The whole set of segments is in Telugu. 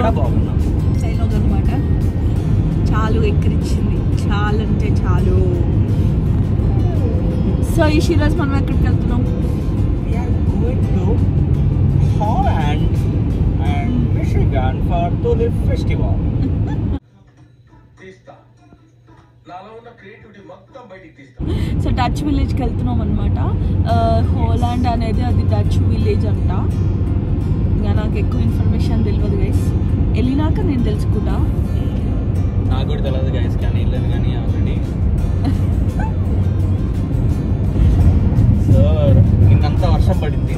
డైలాగ్ అనమాట. చాలు ఎక్కిరిచ్చింది, చాలు అంటే చాలు. సో ఈ రోజు మనం ఎక్కడికి వెళ్తున్నాం? Holland and Michigan for Tulip Festival. So Dutch విలేజ్కి వెళ్తున్నాం అనమాట. హోలాండ్ అనేది అది డచ్ విలేజ్ అంట. ఇంకా నాకు ఎక్కువ ఇన్ఫర్మేషన్ తెలియదు గైస్, వెళ్ళినాక నేను తెలుసుకుంటా. నాకు కూడా తెలియదు గైస్, కానీ వెళ్ళాను కానీ ఆల్రెడీ. సో నిన్నంతా వర్షం పడింది.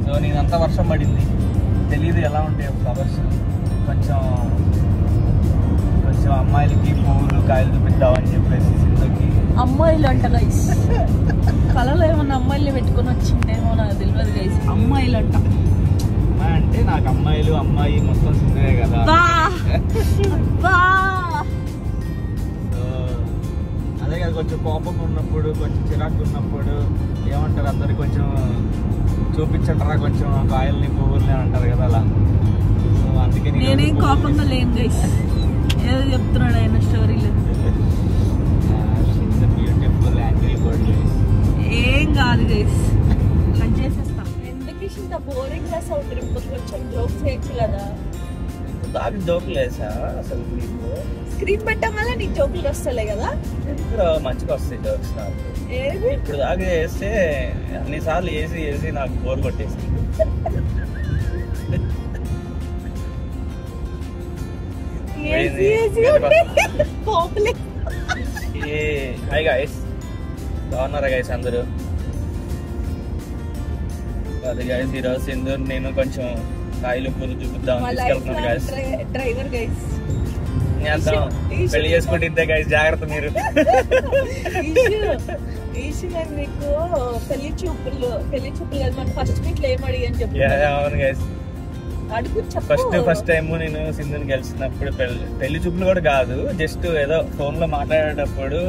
సో నేనంతా వర్షం పడింది, తెలీదు ఎలా ఉంటాయి ఫ్లవర్స్. కొంచెం అమ్మాయిలకి పువ్వులు కాయలు చూపిద్దామని చెప్పేసి సింధుకి. అమ్మాయిలు అంట గైస్, కళలో ఏమన్నా అమ్మాయిలు పెట్టుకొని వచ్చిందేమో నాకు తెలియదు గైస్. అమ్మాయిలు అంట అంటే నాకు అమ్మాయిలు అమ్మాయి మొత్తం సింధువే కదా. అదే కదా, కొంచెం కోపం ఉన్నప్పుడు, కొంచెం చిరాకు ఉన్నప్పుడు ఏమంటారు అందరు, కొంచెం చూపించంటారా కొంచెం కాయల్ని పువ్వుల్ని అంటారు కదా అలా. సో అందుకే నేనేం కోపంగా లేను గైస్, ఏదో చెప్తున్నాడు ఆయన స్టోరీలో. Beautiful angry bird. ఏం కాదు గైస్, లంచ్ చేసేస్తా. ఎందుకు ఇంత బోరింగ్ గా సౌండ్? కొంచెం జోక్స్ చేయొచ్చు కదా. దాకా జోకులు వేసా అసలు. స్క్రీన్ పెట్టడం వల్ల నీకు జోకులు వస్తలే కదా. మంచిగా వస్తాయి జోక్స్ నాకు. ఇప్పుడు దాకా వేస్తే అన్నిసార్లు వేసి నాకు బోర్ కొట్టేసి. హాయ్ గైస్, బాగున్నారా గైస్ అందరూ? అది గైస్ ఈరోజు సింధు నేను కొంచెం కాయలు పూలు చూపిద్దాం తీసుకెళ్తున్నాను గైస్. డ్రైవర్ గైస్, పెళ్లి చేసుకుంటే ఇంతే గైస్, జాగ్రత్త మీరు. మీకు పెళ్లి చూపులు కాదు, మన ఫస్ట్ మీట్ ఏమడి అని చెప్పి. అవును గైస్, ఫస్ట్ టైం నేను సింధుని కలిసినప్పుడు పెళ్లి చూపులు కూడా కాదు, జస్ట్ ఏదో ఫోన్ లో మాట్లాడేటప్పుడు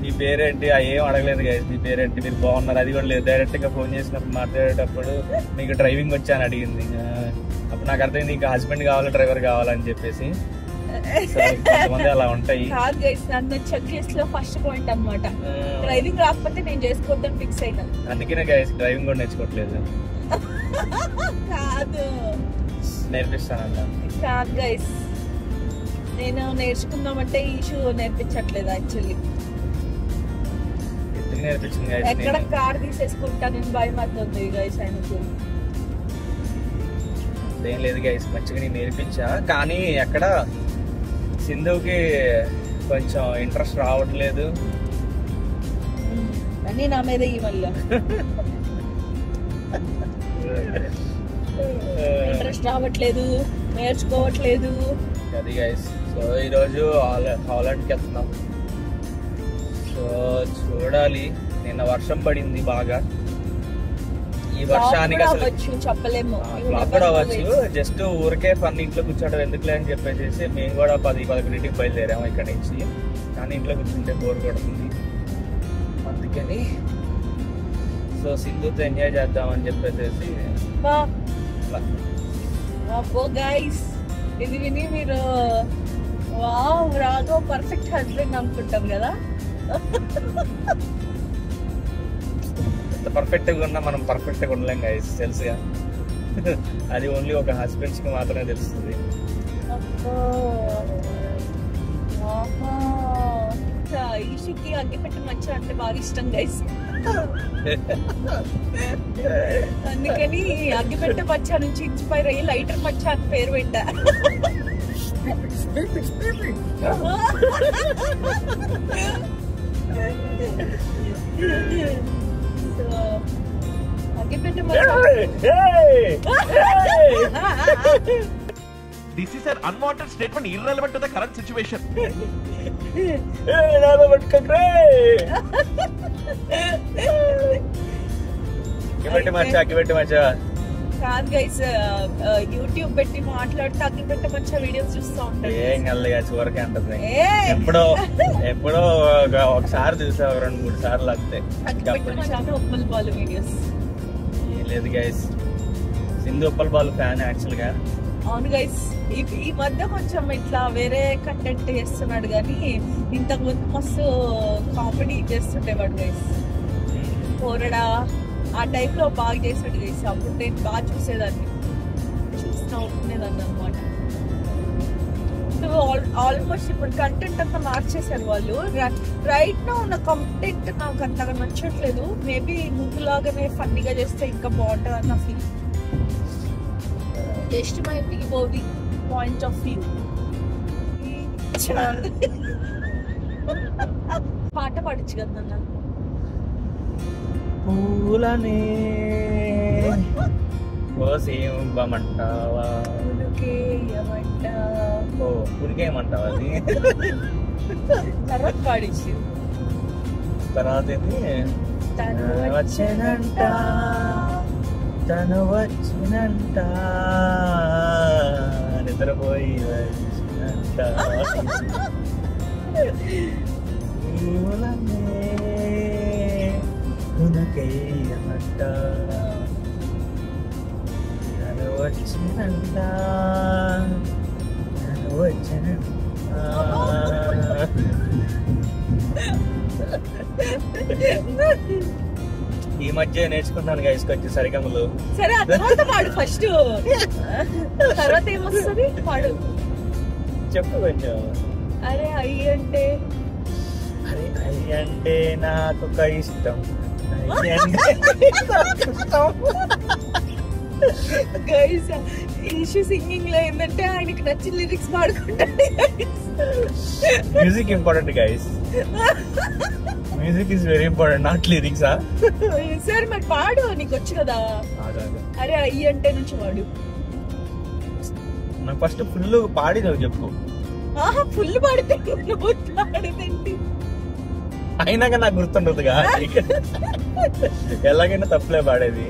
మీ పేరేంటి ఏం అడగలేదు గైస్. మీ పేరేంటి, మీరు బాగున్నారు అది కూడా లేదు. డైరెక్ట్ గా ఫోన్ చేసినప్పుడు మాట్లాడేటప్పుడు మీకు డ్రైవింగ్ వచ్చా అని అడిగింది. అప్పుడు నాకు అర్థం నీకు హస్బెండ్ కావాలి డ్రైవర్ కావాలని చెప్పేసి. కొంతమంది అలా ఉంటాయి. ఫస్ట్ పాయింట్ అన్నమాట, డ్రైవింగ్ రాకపోతే నేను చేసుకోవద్దని ఫిక్స్ అయినా. అందుకనే గైస్ డ్రైవింగ్ కూడా నేర్చుకోవట్లేదు. కాదు, నేర్పిస్తానంట. కాదు గైస్, నేను నేర్చుకుందామంటే ఇష్యూ నేర్పించట్లేదు యాక్చువల్లీ. నేర్పించింది ఎక్కడ కార్ తీసేసుకుంటా నేను భయం అవుతుంది గైస్. ఆయనకు ఏం లేదు గైస్, మంచిగా నేను నేర్పించా. కానీ ఎక్కడ సింధుకి కొంచెం ఇంట్రెస్ట్ రావట్లేదు. అన్నీ నా మీద ఈ మళ్ళీ ఇంట్రెస్ట్ రావట్లేదు, నేర్చుకోవట్లేదు. అది గైస్, సో ఈరోజు హాలండ్కి వెళ్తున్నాం. సో చూడాలి, నిన్న వర్షం పడింది బాగా. ఈ వర్షానికి అసలు చెప్పలేము, ఫ్లాప్ కూడా అవ్వచ్చు. జస్ట్ ఊరికే ఫన్ ఇంట్లో కూర్చోవడం ఎందుకులే అని చెప్పేసి మేము కూడా 10-11కి బయలుదేరాము ఇక్కడ నుంచి. కానీ ఇంట్లో కూర్చుంటే బోర్ కొడుతుంది, అందుకని సో సింధుతో ఎంజాయ్ చేద్దామని చెప్పేసి. గైస్ ఇది విని మీరు వావ్ రాఘవ పర్ఫెక్ట్ హస్బెండ్ అనుకుంటాం కదా. పర్ఫెక్ట్ గా ఉన్నా మనం పర్ఫెక్ట్ గా ఉండలేం గైస్, తెలుసుగా. అది ఓన్లీ ఒక హస్బెండ్స్ కి మాత్రమే తెలుస్తుంది. ఈషుకి అగ్గిపెట్ట మచ్చ అంటే బాగా ఇష్టం గైస్. అందుకని అగ్గిపెట్ట మచ్చ నుంచి ఇన్స్పైర్ అయ్యి లైటర్ మచ్చ అని పేరు పెట్టా. అగ్గిపెట్ట This is an unwanted statement irrelevant to the current situation. కాదు గైస్, యూట్యూబ్ పెట్టి మాట్లాడితే అగ్గిపెట్ట మంచిగా వీడియోస్ చూస్తూ ఉంటాయి. ఏం కలగా చివరికి అంటది. ఎప్పుడో ఒకసారి చూసా, 2-3 సార్లు అంతే. అగ్గిపెట్ట మంచిగా ఉప్పల్ బాల్ వీడియోస్ లేదు guys, Sindhu Uppal ball fan యాక్చువల్గా. అవును గైస్, ఈ మధ్య కొంచెం ఇట్లా వేరే కంటెంట్ చేస్తున్నాడు కానీ ఇంతకు ముందు మస్తు కామెడీ చేస్తుండేవాడు గైస్. పోరడా ఆ టైప్ లో బాగా చేసాడు గైస్. అప్పుడు నేను బాగా చూసేదాన్ని, చూస్తూ ఉంటునేదాన్ని అనమాట. ఆల్మోస్ట్ ఇప్పుడు కంటెంట్ అంతా మార్చేశారు వాళ్ళు. రైట్ నా ఉన్న కంటెంట్ నాకు అంతగా నచ్చట్లేదు. మేబీ ముందులాగానే ఫన్నీగా చేస్తే ఇంకా బాగుంటుంది అన్న feel. Just my point of view. పాట పాడచ్చు కదా నాన్న. పూలనే కోసేయమంటావా, ఉరికేయమంటావా? అది తర్వాత పాడిచ్చు. తర్వాత వచ్చేనంట, తను వచ్చినంట, నిద్రపోయి వచ్చినంట. కునకేయమంట, తను వచ్చినంట, తను వచ్చినంట. ఈ మధ్య నేర్చుకుంటాను గైస్ కొంచెం సరిగమలు. సరే ఆ తర్వాత పాడు ఫస్ట్, తర్వాత ఏమొస్తుంది పాడు. చెప్పు కొంచెం. అరే అయ్యి అంటే, అరే అయ్యి అంటే నాకు ఒక ఇష్టం. గైస్ ఇష్యూ సింగింగ్ లో ఏంటంటే ఆయనకి నచ్చిన లిరిక్స్ పాడుకుంటాడు. Music important guys, music is very important, not lyrics. సరే మరి పాడు, నీకు వచ్చు కదా. అరే అయ్యి అంటే నుంచి పాడు. నాకు ఫస్ట్ ఫుల్ పాడి నువ్వు చెప్పు. ఫుల్ పాడితే పాడదేంటి? అయినాక నాకు గుర్తుండదుగా, ఎలాగైనా తప్పులే పాడేది.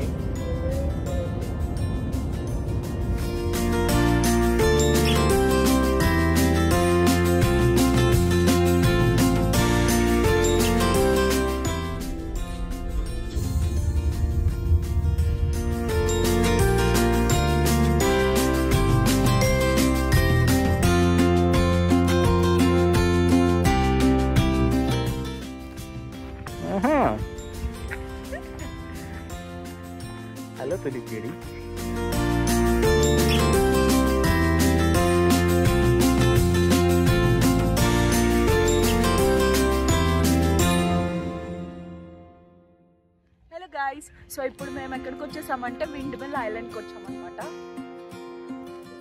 హలో తెలియజేడి. హలో గాయ్స్, సో ఇప్పుడు మేము ఎక్కడికి వచ్చేసామంటే విండ్మిల్ ఐలాండ్కి వచ్చామన్నమాట.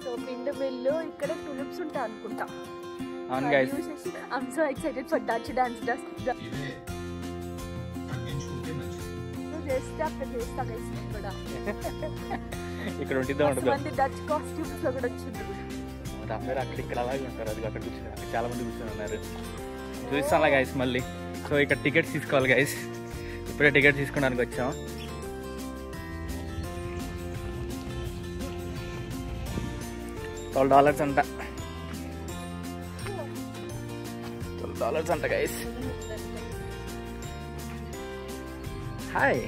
సో విండ్మిల్ ఇక్కడ టులిప్స్ ఉంటాయి అనుకుంటా. అవును guys, I'm so excited for Dutch dance. చేస్తే అక్కడ చేస్తా గైస్. ఇక్కడ ఉంటుందో మంది డచ్ కాస్ట్యూమ్స్ లో కూడా వచ్చింది. అందరూ అక్కడ ఇక్కడ అలాగే ఉంటారు. అది అక్కడ కూర్చున్నారు, చాలా మంది కూర్చొని ఉన్నారు. చూపిస్తాను గైస్ మళ్ళీ. సో ఇక్కడ టికెట్స్ తీసుకోవాలి గైస్. ఇప్పుడే టికెట్ తీసుకోవడానికి వచ్చాం. $12 అంట, $12 అంట గైస్. హాయ్.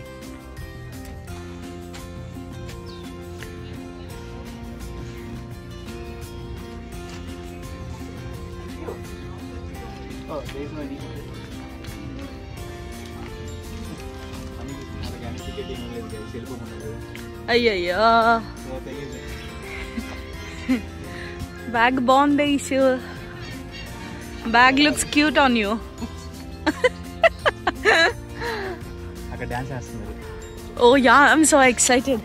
అయ్యయ్యో, బ్యాగ్ బాగుంది. Bag looks cute on you. అక్కడ డాన్స్ చేస్తున్నారు. Oh yeah, I'm so excited.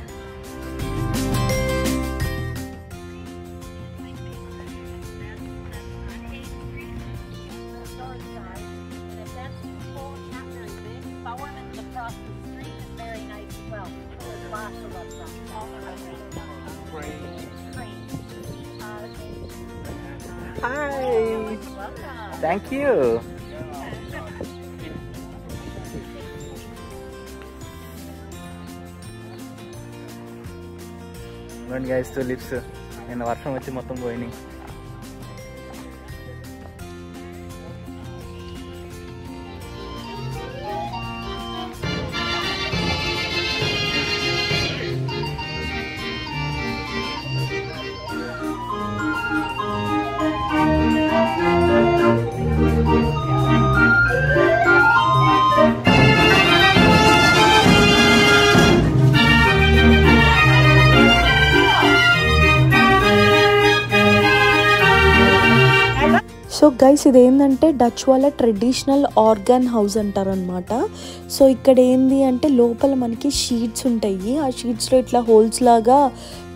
Hi. Thank you. చూడండి గైస్, లిప్స్ నిన్న వర్షం వచ్చి మొత్తం పోయినాయి. గైస్ ఇదేంటంటే డచ్ వాళ్ళ ట్రెడిషనల్ ఆర్గాన్ హౌస్ అంటారనమాట. సో ఇక్కడ ఏంది అంటే లోపల మనకి షీట్స్ ఉంటాయి. ఆ షీట్స్లో ఇట్లా హోల్స్ లాగా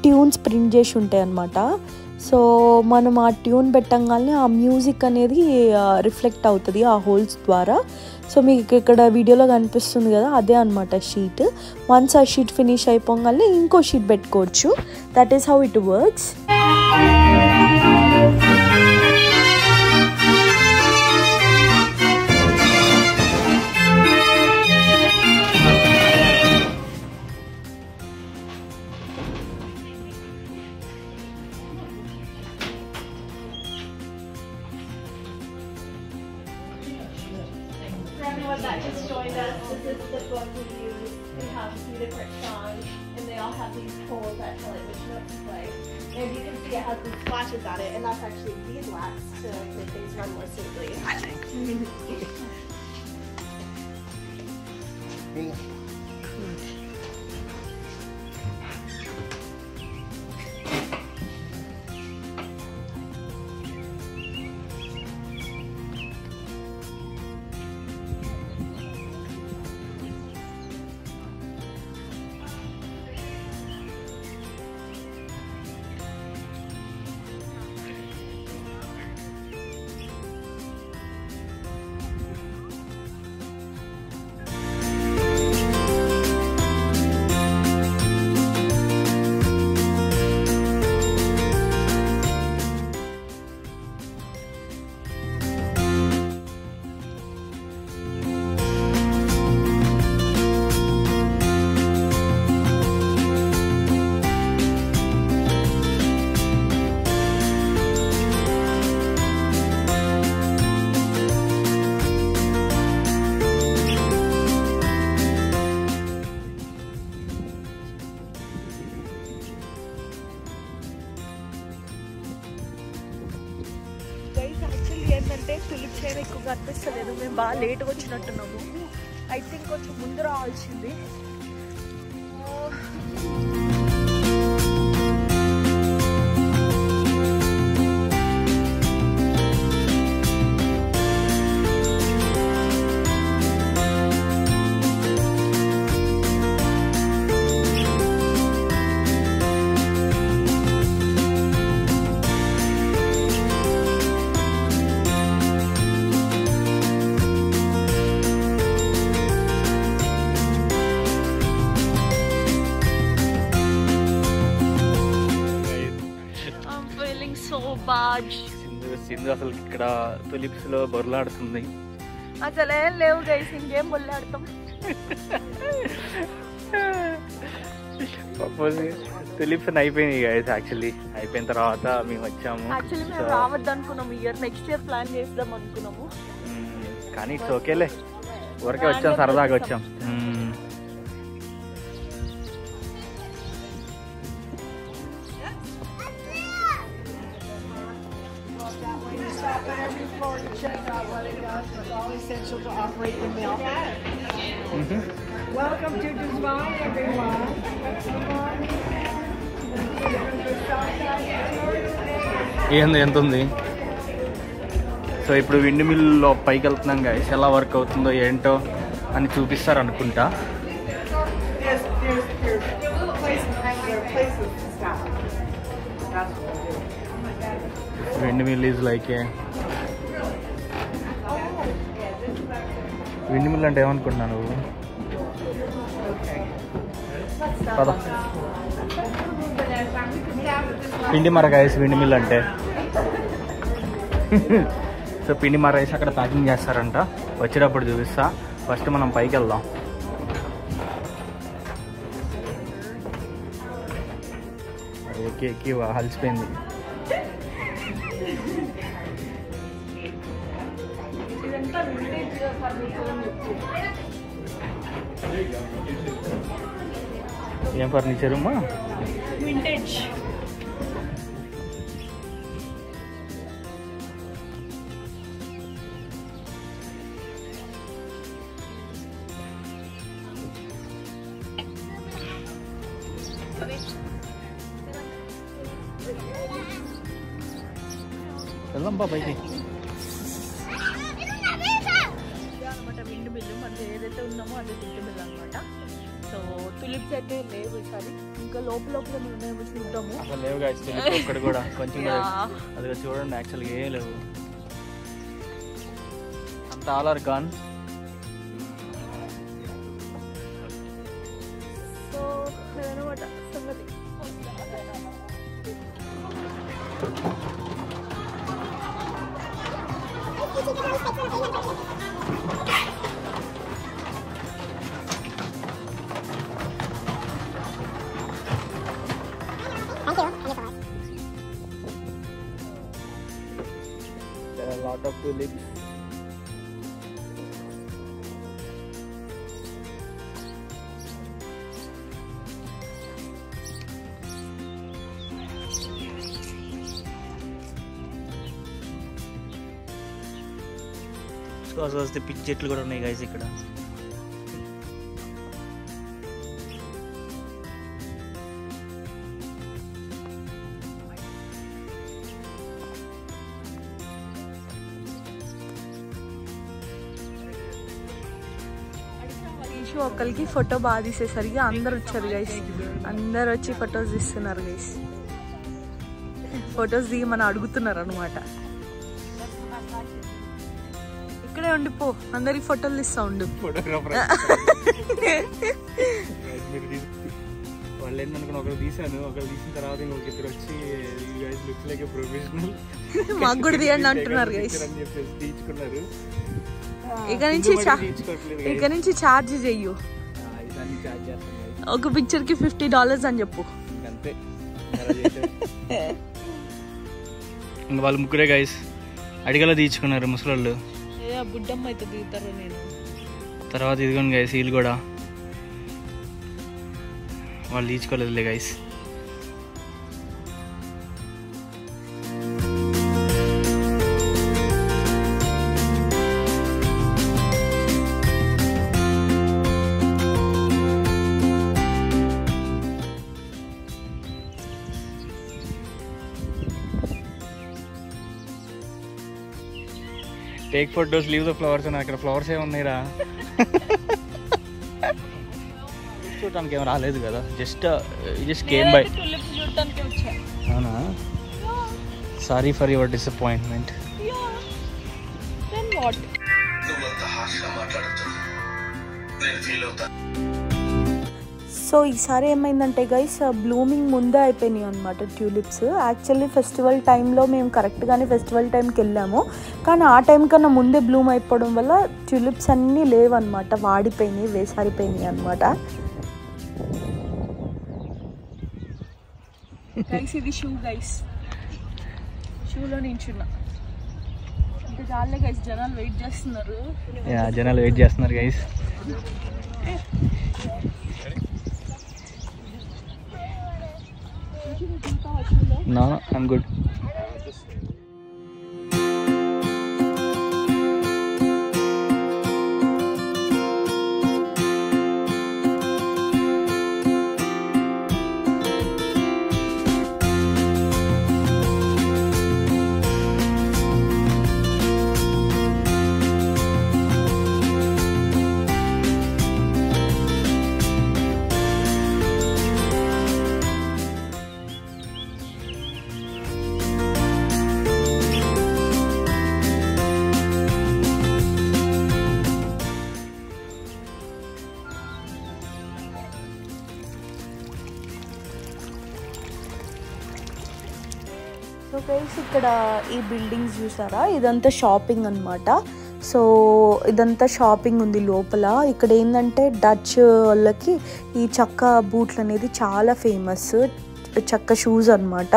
ట్యూన్స్ ప్రింట్ చేసి ఉంటాయి అన్నమాట. సో మనం ఆ ట్యూన్ పెట్టంగానే ఆ మ్యూజిక్ అనేది రిఫ్లెక్ట్ అవుతుంది ఆ హోల్స్ ద్వారా. సో మీకు ఇక్కడ వీడియోలో కనిపిస్తుంది కదా, అదే అనమాట షీట్. వన్స్ ఆ షీట్ ఫినిష్ అయిపోగానే ఇంకో షీట్ పెట్టుకోవచ్చు. That is how it works. That just joined us. This is the book we use. We have a few different songs, and they all have these holes that tell it which notes to play. And you can see it has these flashes on it, and that's actually beeswax to make things run more smoothly. I think. ఏంటంటే తులిప్స్ ఏమి ఎక్కువగా అనిపిస్తలేదు. మేము బాగా లేట్గా వచ్చినట్టున్నాము. ఐ థింక్ కొంచెం ముందు రావాల్సింది. సింధు అసలు ఇక్కడ తులిప్స్ లో బొర్లాడుతుంది. అసలు ఏం లేవు గైస్, ఇంకేం బొర్లాడతాం. తులిప్స్ అయిపోయినాయి గైస్. యాక్చువల్లీ అయిపోయిన తర్వాత మేము వచ్చాము. యాక్చువల్లీ మేము రావద్దు అనుకున్నాము. నెక్స్ట్ ఇయర్ ప్లాన్ చేద్దాం అనుకున్నాము. కానీ ఇట్స్ ఓకేలే, ఊరికే వచ్చాం, సరదాగా వచ్చాం. Welcome to Dubai, everyone. ఏంది ఎంత ఉంది? సో ఇప్పుడు విండ్ మిల్లో పైకి వెళ్తున్నాం గైస్. ఎలా వర్క్ అవుతుందో ఏంటో అని చూపిస్తారు అనుకుంటా. Windmill is like a windmill అంటే ఏమనుకుంటున్నాను నువ్వు? పద. పిండి మర గైస్ విండ్ మిల్ అంటే. సో పిండి మర వేసి అక్కడ ప్యాకింగ్ చేస్తారంట. వచ్చేటప్పుడు చూపిస్తా. ఫస్ట్ మనం పైకి వెళ్దాం. ఎక్కి అలసిపోయింది. ఏం ఫర్నిచర్ అమ్మా? వింటేజ్. వెళ్దాం బా పైకి. ఏదైతే ఉన్నామో అదే తింటబుల్ అనమాట. సో తులిప్స్ అయితే లేవు ఈసారి, ఇంకా లోపల ఉన్నాయేమో చూద్దాము. అసలు లేవు గాయస్ ఒక్కటి కూడా, కొంచెం అది చూడండి. యాక్చువల్గా ఏం లేవు, అంత ఆల్ ఆర్ గాన్. సో అదనమాట సంగతి. There are a lot of tulips. వస్తే పిచ్చి చెట్లు కూడా ఉన్నాయి గైస్ ఇక్కడ. ఒకరికి ఫోటో బాగా తీసేసరికి అందరు వచ్చారు గైస్, అందరు వచ్చి ఫొటోస్ తీస్తున్నారు గైస్. ఫొటోస్ తీయమని అడుగుతున్నారు అనమాట. ఇక్కడే ఉండిపో, అందరికి ఫోటోలు తీస్తా ఉండు. వాళ్ళు ఏంటనుకుని ఒకరు తీసాను, ఒకరు తీసిన తర్వాత ఇంకొక ఇద్దరు వచ్చి లుక్స్ లైక్ ప్రొఫెషనల్ మాకు కూడా తీయండి అంటున్నారు గైస్ అని చెప్పేసి తీయించుకున్నారు. ఇక నుంచి ఛార్జ్ చెయ్యు, ఒక పిక్చర్ కి $50 అని చెప్పు అంతే. ఇంకా వాళ్ళు ముగ్గురే గైస్ అడిగలా తీయించుకున్నారు ముసలోళ్ళు. బుడ్డమ్మ అయితే దిగుతారు. నేను తర్వాత ఇదిగోండి గైస్ వీళ్ళు కూడా వాళ్ళు తీసుకోలేదులే guys. Take photos leave the flowers అని అక్కడ ఫ్లవర్స్ ఏమున్నాయిరా చూడటానికి ఏం రాలేదు కదా, జస్ట్ కేమ్ బై. అవునా, sorry for your disappointment. So ఈసారి ఏమైందంటే గైస్ బ్లూమింగ్ ముందే అయిపోయినాయి అనమాట ట్యూలిప్స్. యాక్చువల్లీ ఫెస్టివల్ టైంలో మేము కరెక్ట్గానే ఫెస్టివల్ టైంకి వెళ్ళాము, కానీ ఆ టైం కన్నా ముందే బ్లూమ్ అయిపోవడం వల్ల ట్యూలిప్స్ అన్నీ లేవన్నమాట, వాడిపోయినాయి, వేసారిపోయినాయి అనమాట. గైస్ ఇది షూ గైస్, షూలో నించున్నా. ఇంకా చాలే గైస్, జనాలు వెయిట్ చేస్తున్నారు guys. No, I'm good. So guys ఇక్కడ ఈ బిల్డింగ్స్ చూసారా, ఇదంతా షాపింగ్ అనమాట. సో ఇదంతా షాపింగ్ ఉంది లోపల. ఇక్కడ ఏంటంటే డచ్ వాళ్ళకి ఈ చెక్క బూట్లు అనేది చాలా ఫేమస్, చెక్క షూస్ అనమాట.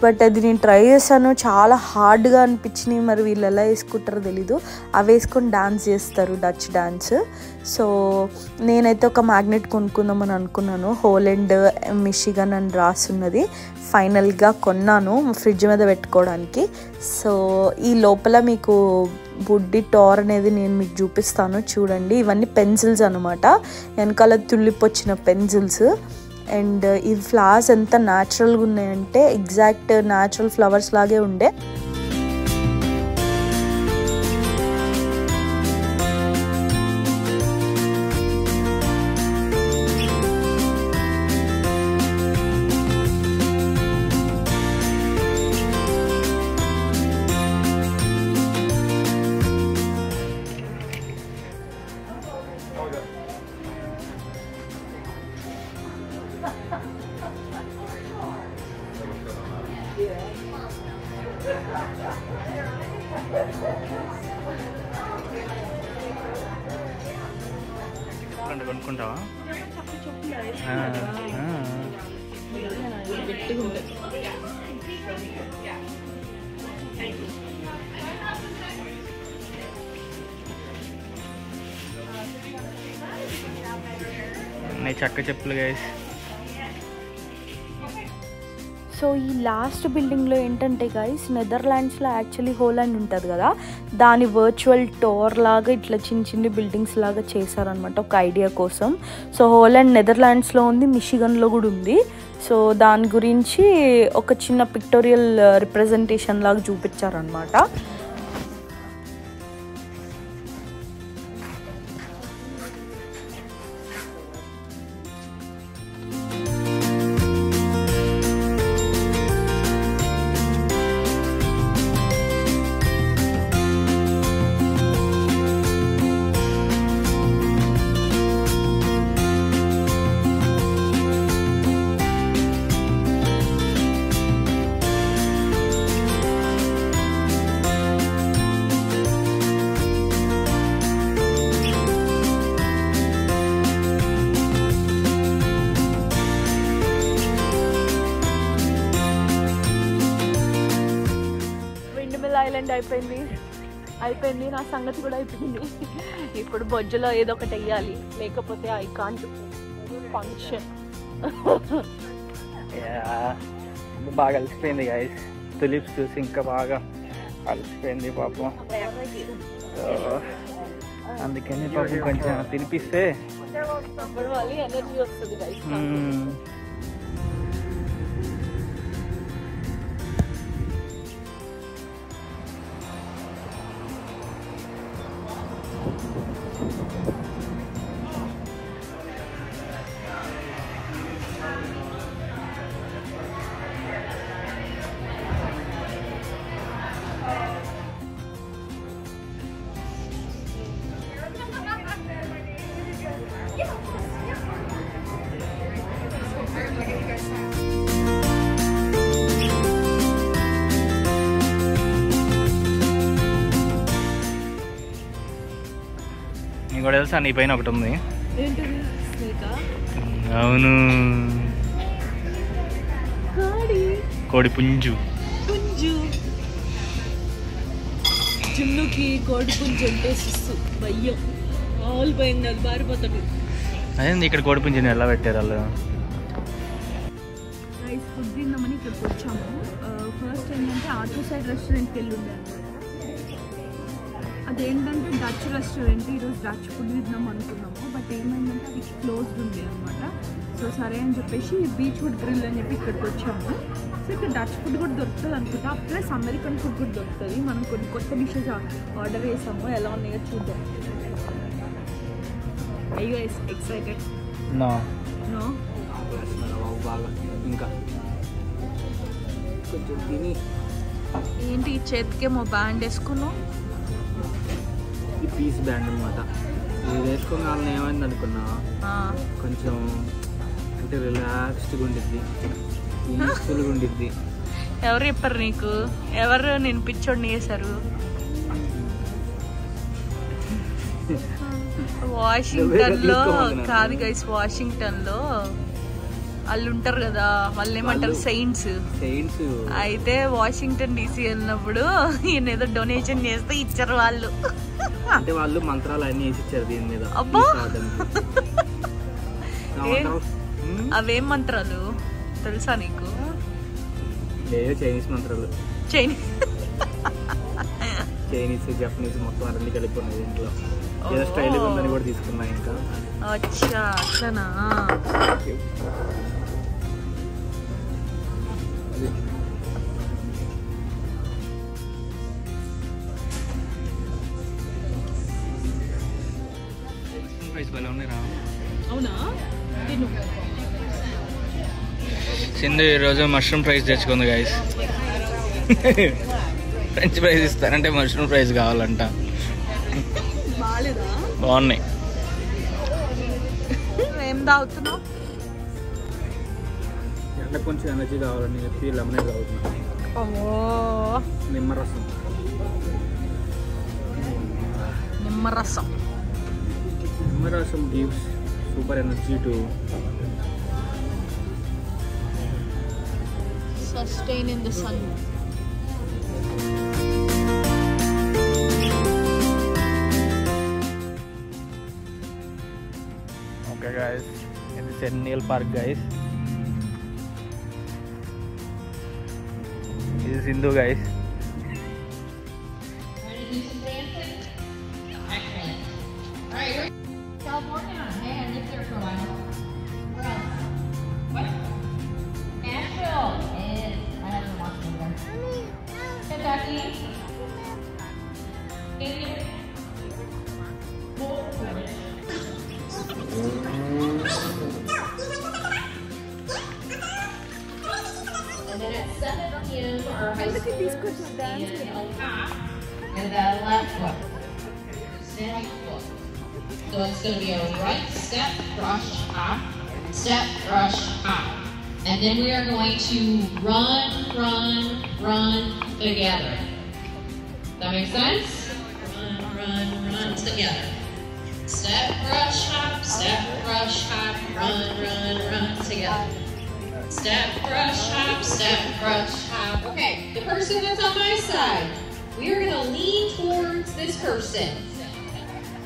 బట్ అది నేను ట్రై చేశాను, చాలా హార్డ్గా అనిపించినాయి. మరి వీళ్ళు ఎలా వేసుకుంటారో తెలీదు. అవి వేసుకొని డాన్స్ చేస్తారు, డచ్ డాన్స్. సో నేనైతే ఒక మ్యాగ్నెట్ కొనుక్కుందామని అనుకున్నాను, హోలాండ్ మిషిగన్ అని రాసున్నది. ఫైనల్గా కొన్నాను ఫ్రిడ్జ్ మీద పెట్టుకోవడానికి. సో ఈ లోపల మీకు బుడ్డి టోర్ అనేది నేను మీకు చూపిస్తాను చూడండి. ఇవన్నీ పెన్సిల్స్ అనమాట, వెనకాల తులిప్ వచ్చిన పెన్సిల్స్. అండ్ ఈ ఫ్లవర్స్ ఎంత న్యాచురల్గా ఉన్నాయంటే ఎగ్జాక్ట్ న్యాచురల్ ఫ్లవర్స్ లాగే ఉండే. కొనుక్కుంటావా? గట్టిగా ఉంటుంది. చక్క చెప్పులు గైస్. సో ఈ లాస్ట్ బిల్డింగ్లో ఏంటంటే గైస్, నెదర్లాండ్స్లో యాక్చువల్లీ హోలాండ్ ఉంటుంది కదా, దాని వర్చువల్ టూర్ లాగా ఇట్లా చిన్న చిన్న బిల్డింగ్స్ లాగా చేశారనమాట ఒక ఐడియా కోసం. సో హోలాండ్ నెదర్లాండ్స్లో ఉంది, మిషిగన్లో కూడా ఉంది. సో దాని గురించి ఒక చిన్న పిక్టోరియల్ రిప్రజెంటేషన్ లాగా చూపించారనమాట. ఐలాండ్ అయిపోయింది, నా సంగతి కూడా అయిపోయింది. ఇప్పుడు బొజ్జులో ఏదో ఒకటి వెయ్యాలి, లేకపోతే ఐ కాంట్ ఫంక్షన్. బాగా అలసిపోయింది గైస్, తులిప్స్ చూసి ఇంకా బాగా అలసిపోయింది పాపం. అందుకని పాపం కొంచెం తినిపిస్తే ఎనర్జీ వస్తుంది గైస్. నీకు కూడా తెలుసా నీ పైన ఒకటి ఉంది? అవును, కోడి పుంజు. చిన్నుకి కోడి పుంజు అంటే భయం, మామూలు భయం కాదు, బారిపోతాడు. అదే ఇక్కడ కోడి పుంజుని ఎలా పెట్టారు వాళ్ళు? ఫుడ్ తిందామని ఇక్కడికి వచ్చాము. ఫస్ట్ ఏంటంటే ఆటో సైడ్ రెస్టారెంట్కి వెళ్ళి ఉండే అనమాట. అదేంటంటే డచ్ రెస్టారెంట్, ఈరోజు డచ్ ఫుడ్ తిందాం అనుకున్నాము. బట్ ఏమైందంటే అది క్లోజ్డ్ ఉంది అనమాట. సో సరే అని చెప్పేసి బీచ్ ఫుడ్ గ్రిల్ అని చెప్పి ఇక్కడికి వచ్చాము. సో ఇక్కడ డచ్ ఫుడ్ కూడా దొరుకుతుంది అనుకుంటా, ప్లస్ అమెరికన్ ఫుడ్ కూడా దొరుకుతుంది. మనం కొన్ని కొత్త డిషెస్ ఆర్డర్ చేసాము, ఎలా ఉన్నాయో చూద్దాం. అయ్యో ఎక్సైటెడ్. నో బాగా ఇంకా కొంచెం తిని. ఏంటి ఈ చేతికేమో బ్యాండ్ వేసుకున్నావు? ఈ పీస్ బ్యాండ్ అనమాట. ఇది వేసుకుని వాళ్ళని ఏమైంది అనుకున్నా, కొంచెం అంటే రిలాక్స్డ్గా ఉండిద్ది, పీస్ఫుల్గా ఉండిద్ది. ఎవరు చెప్పారు నీకు? ఎవరు నేను పిచ్చోడిని చేశారు? వాషింగ్టన్లో కాదు గైస్, వాషింగ్టన్లో వాళ్ళు ఉంటారు కదా, వాళ్ళు ఏమంటారు సెయింట్స్. అయితే వాషింగ్టన్ డీసీ వెళ్ళినప్పుడు ఈయన ఏదో డొనేషన్ చేస్తే ఇచ్చారు వాళ్ళు. అంటే వాళ్ళు మంత్రాలు అన్ని వేసి ఇచ్చారు దీని మీద. అబ్బా, అవేం మంత్రాలు తెలుసా నీకు? చైనీస్ మంత్రాలు. చైనీస్, జపనీస్ మొత్తం అన్ని కలిపి ఉన్నాయి దీంట్లో. ఏదో స్టైల్ ఉందని కూడా తీసుకున్నా ఇంకా. అచ్చా అట్లనా? అవునా? సింధు ఈరోజు మష్రూమ్ ఫ్రైస్ తెచ్చుకుంది గైస్. ఫ్రెంచ్ ఫ్రైస్ ఇస్తారంటే మష్రూమ్ ఫ్రైస్ కావాలంట. బాగున్నాయి. ఏం తాగుతున్నావు? ఎండకు కొంచెం ఎనర్జీ కావాలని చెప్పి లెమనేడ్ తాగుతున్నాను. నిమ్మరసం. నిమ్మరసం gives super energy to sustain in the sun. Okay guys, in the Centennial Park guys. This is Hindu guys. Ready to do some dancing? Excellent. All right, we're California. Hey, I lived there for a while. Where else? What? Nashville. Yes, I haven't watched it there. Kentucky. Canadian. And then at 7 p.m. our high school is in El Cap and the left foot. Stand foot. So it's going to be a right step, brush, hop, step, brush, hop. And then we are going to run, run, run together. That make sense? Run, run, run together. Step, brush, hop, run, run, run together. Step, brush, hop. Okay, the person that's on my side, we are going to lean towards this person.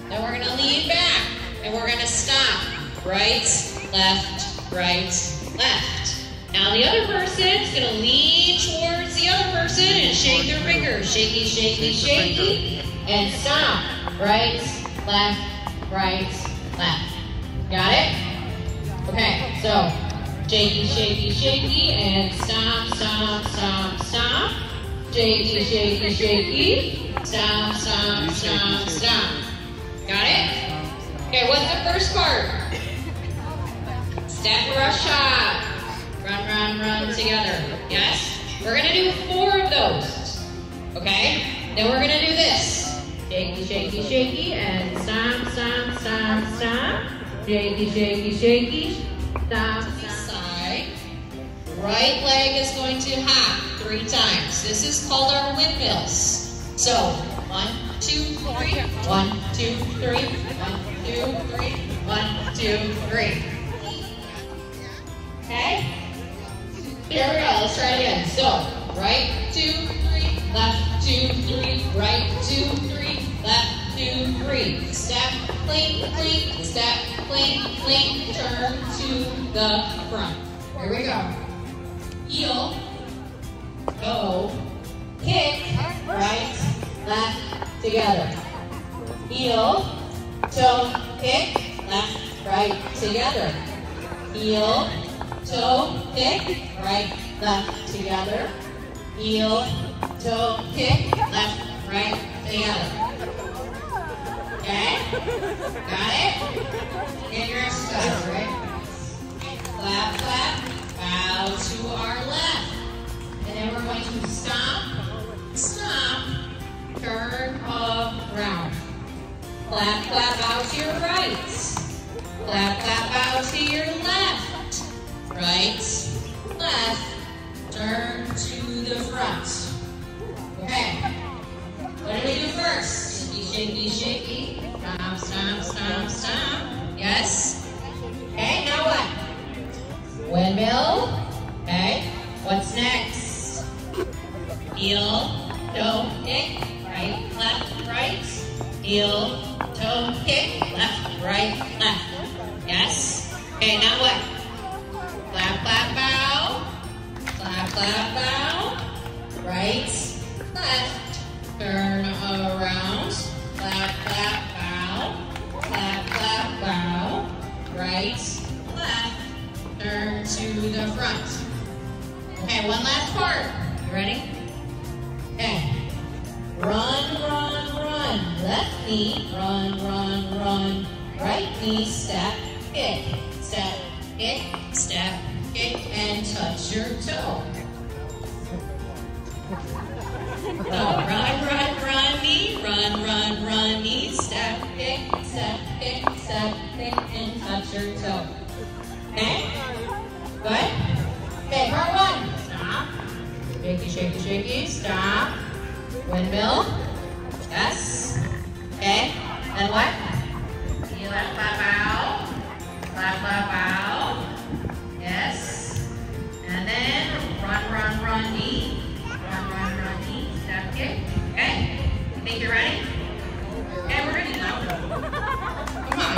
Then we're going to lean back, and we're going to stop. Right, left, left. Now the other person's going to lean towards the other person and shake their fingers. Shaky, shaky, shaky, and stop. Right, left. Got it? Okay, so shaky, shaky, shaky, and stop. Shaky, shaky, shaky, stop. Got it? Okay, what's the first part? Step, brush, hop. Run together. Yes? We're going to do 4 of those. Okay? Then we're going to do this. Shaky, shaky, shaky, and stop. Shaky, shaky, shaky, stop. Side. Right leg is going to hop 3 times. This is called our windmills. So, 1, 2, 3. 1, 2, 3. 1, 2, 3. 1, 2, 3. Okay? Here we go. Let's try it again. So, right, 2, 3. Left, 2, 3. Right, 2, 3. Left, 2, 3. Step, clink, step, clink, turn to the front. Here we go. Heel, go, kick, right, left, together. Heel, toe, kick, left, right, together. Heel, toe, kick, right, left, together. Heel, toe, kick, left, right, together. Okay? Got it? Get your exercise, right? Clap, bow to our left. And then we're going to stop, turn around. Clap, bow to your right. Clap, bow to your left. Right, left, turn to the front. Okay. What do we do first? Shaky, shaky. Stop. Yes? Okay, now what? Windmill. Okay. What's next? Heel, toe, kick, right, left, right. Heel, toe, kick, left, right, left. Yes? Okay, now what? Clap, bow. Clap, bow. Right, left, turn around. Clap, bow. Clap, bow. Right, left, turn to the front. Okay, one last part. You ready? Okay. Run. Left knee, run. Right knee, step, kick, and touch your toe. So, run, knee, run, run, run, knee, step, kick, and touch your toe. Okay? Good? Okay, part one. Stop. Shaky, shaky, shaky, stop. Windmill. Yes. Okay, then what? You left clap out. Clap, clap out. Yes. And then run, run, run, knee. Run, run, run, knee. Step kick. Okay? Think you're ready? Okay, we're ready now. Come on.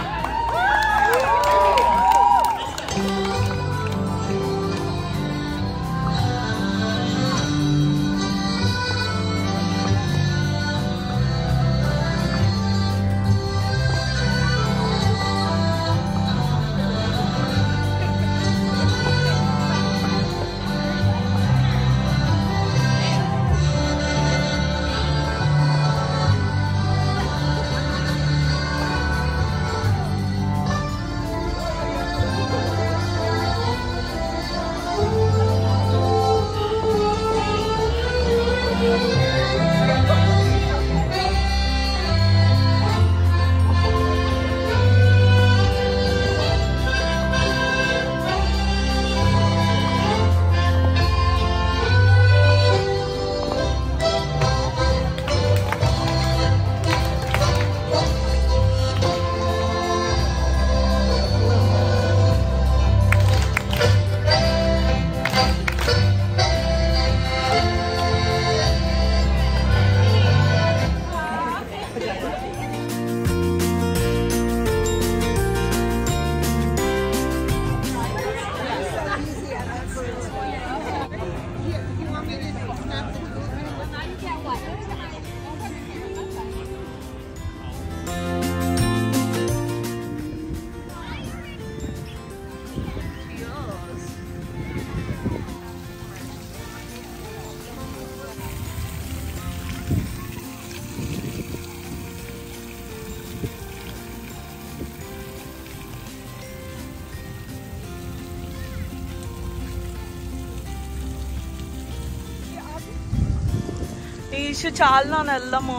Eshu చాలా వెళ్దాము.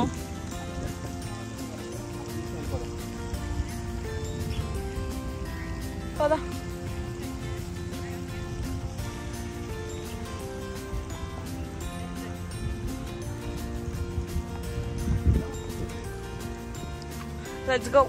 పద. Let's go.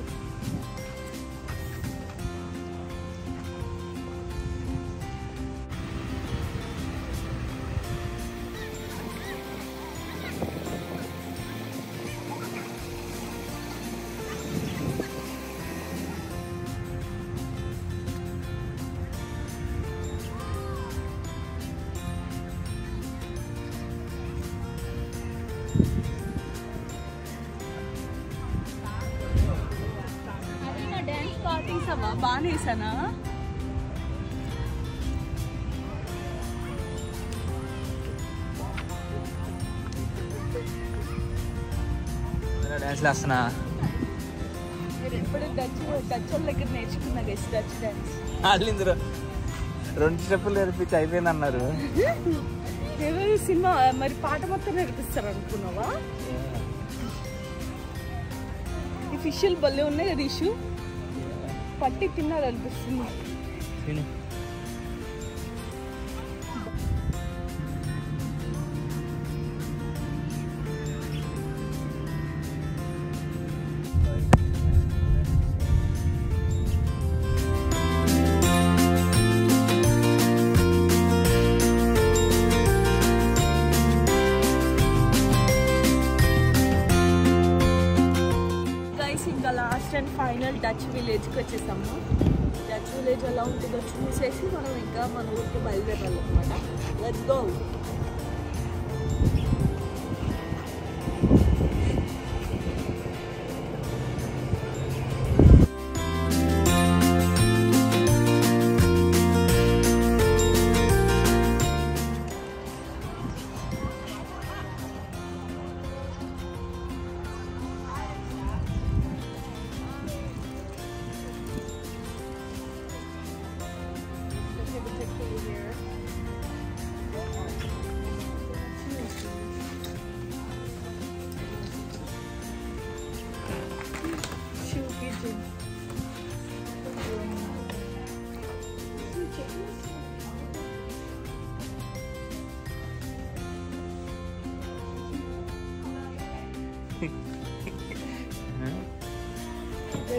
డాన్స్ పార్టీస్ అవా బాగా వేసానా? డాన్స్ వేస్తున్నా. మీరు ఎప్పుడు డచ్ వాళ్ళ దగ్గర నేర్చుకున్నా గైస్ డచ్ డాన్స్. వాళ్ళు 2 స్టెప్పులు నేర్పించి అయిపోయింది అన్నారు. ఎవరు సినిమా మరి పాట మొత్తం నేర్పిస్తారు అనుకున్నావా? ఈ ఫిషులు భలే ఉన్నాయి కదా ఇష్యూ, పట్టి తిన్నారు అనిపిస్తుంది. ఇంకా లాస్ట్ అండ్ ఫైనల్ డచ్ విలేజ్కి వచ్చేసాము. డచ్ విలేజ్ ఎలా ఉంటుందో చూసేసి మనం ఇంకా మన ఊరికి బయలుదేరాలి అనమాట. Let's go.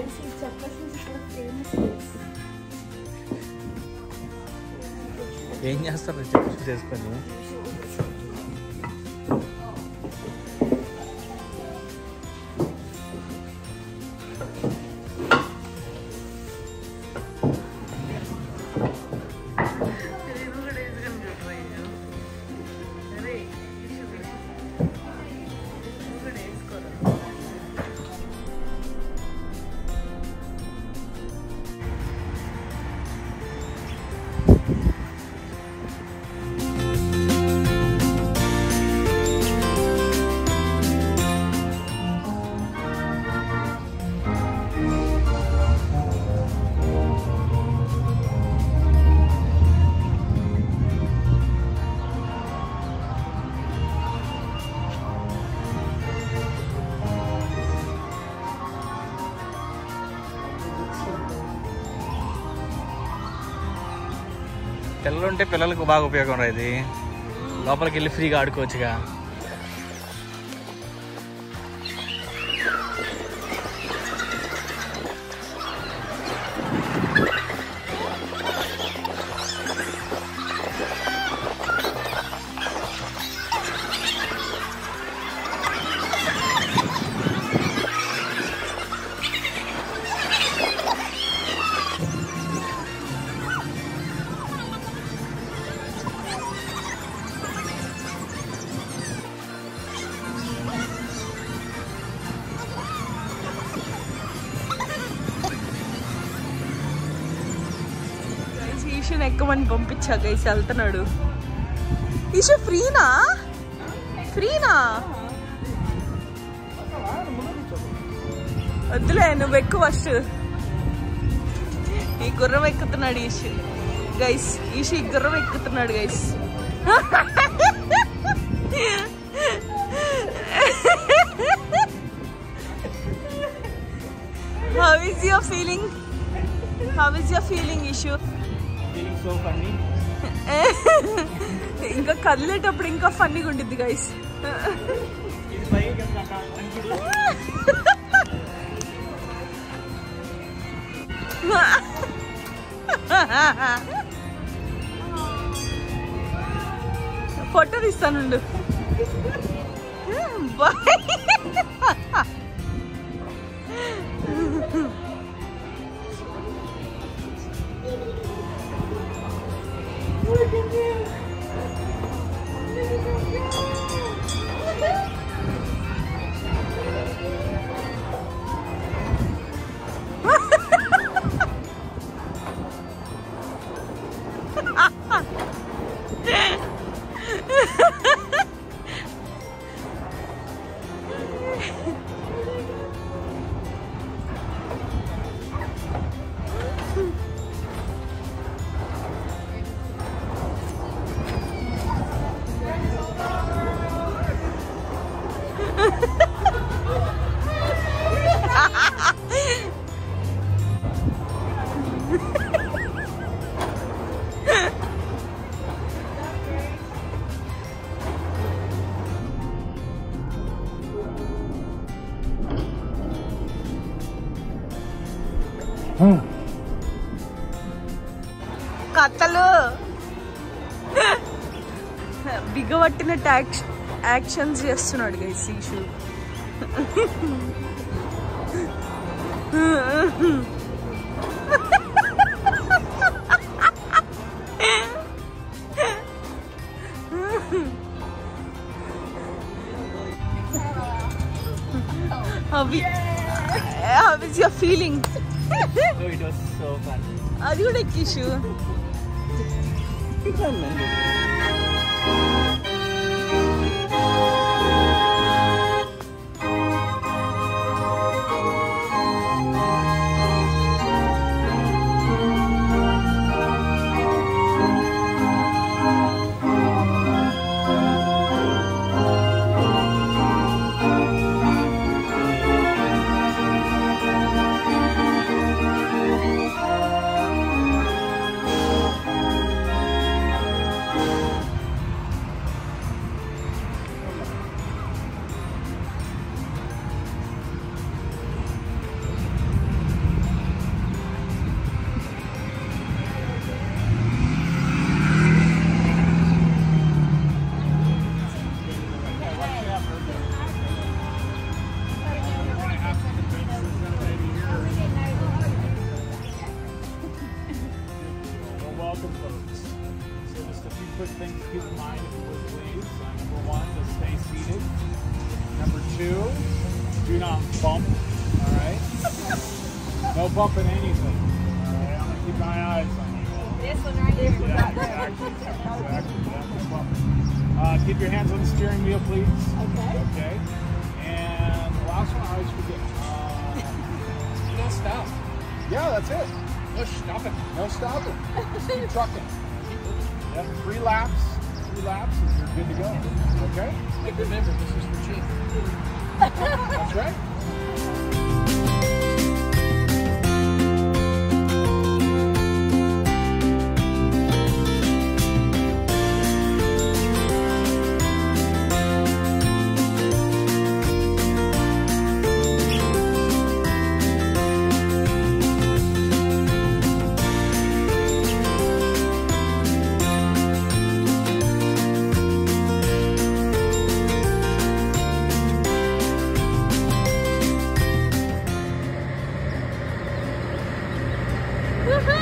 గైస్ ఈ చక్రస్ ఇక్కడ ఫేమస్. ఏం చేస్తారు చెప్పు చేసుకొని? పిల్లలు ఉంటే పిల్లలకు బాగా ఉపయోగం ఇది. లోపలికి వెళ్ళి ఫ్రీగా ఆడుకోవచ్చుగా. ఈషుని ఎక్కమని పంపించా గైస్, వెళ్తున్నాడు. ఈషు ఫ్రీనా? ఫ్రీనా? వద్దులే, నువ్వు ఎక్కువ ఫస్ట్. ఈ గుర్రం ఎక్కుతున్నాడు ఈషు గైస్. ఈషు ఈ గుర్రం ఎక్కుతున్నాడు guys. How is your feeling? How is your feeling, Ishu? Feeling so funny. ఇంకా కదిలేటప్పుడు ఇంకా ఫన్నీగా ఉంటుంది గైస్. ఫోటో తీస్తానుండు. బాయ్. కథలు బిగబట్టిన యాక్షన్స్ చేస్తున్నాడు guys Eshu. How is your feeling? So it was so fun. అది కూడా ఎక్కిషు. welcome, folks. So just a few quick things to keep in mind, if you would please. Number one, to stay seated. Number two, do not bump. All right. No bumping anything. All right. I'm gonna keep my eyes on you. This one right here. Yeah, exactly. Yeah, no bumping. Keep your hands on the steering wheel, please. Okay. Okay. And the last one, I always forget. No stop. Yeah, that's it. No stopping. No stopping. Just keep trucking. Yep, 3 laps. 3 laps and you're good to go. Okay? And remember, this is for cheap. That's right. Woohoo!